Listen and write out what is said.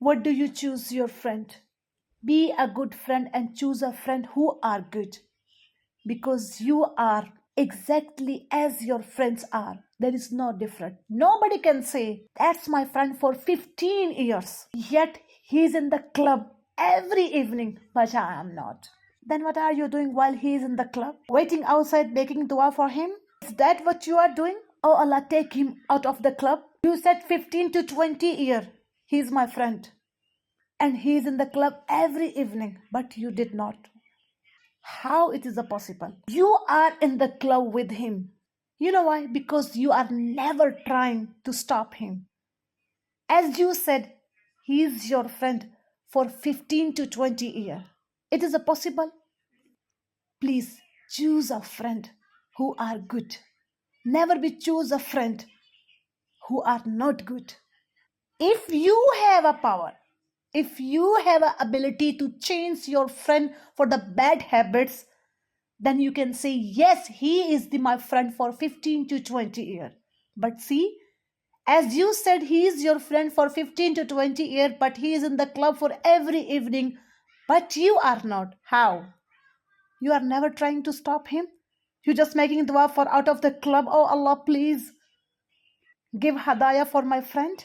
What do you choose your friend? Be a good friend and choose a friend who are good, because you are exactly as your friends are. There is no different. Nobody can say that's my friend for 15 years, yet he's in the club every evening, but I am not. Then what are you doing while he's in the club? Waiting outside making dua for him? Is that what you are doing? Oh Allah, take him out of the club. You said 15 to 20 year. He's my friend. And he's in the club every evening, but you did not. How it is possible? You are in the club with him. You know why? Because you are never trying to stop him. As you said, he is your friend for 15 to 20 years. It is possible. Please choose a friend who are good. Never be choose a friend who are not good. If you have a power, if you have an ability to change your friend for the bad habits, then you can say, yes, he is my friend for 15 to 20 years. But see, as you said, he is your friend for 15 to 20 years, but he is in the club for every evening, but you are not. How? You are never trying to stop him. You're just making dua for out of the club. Oh Allah, please give hadayah for my friend.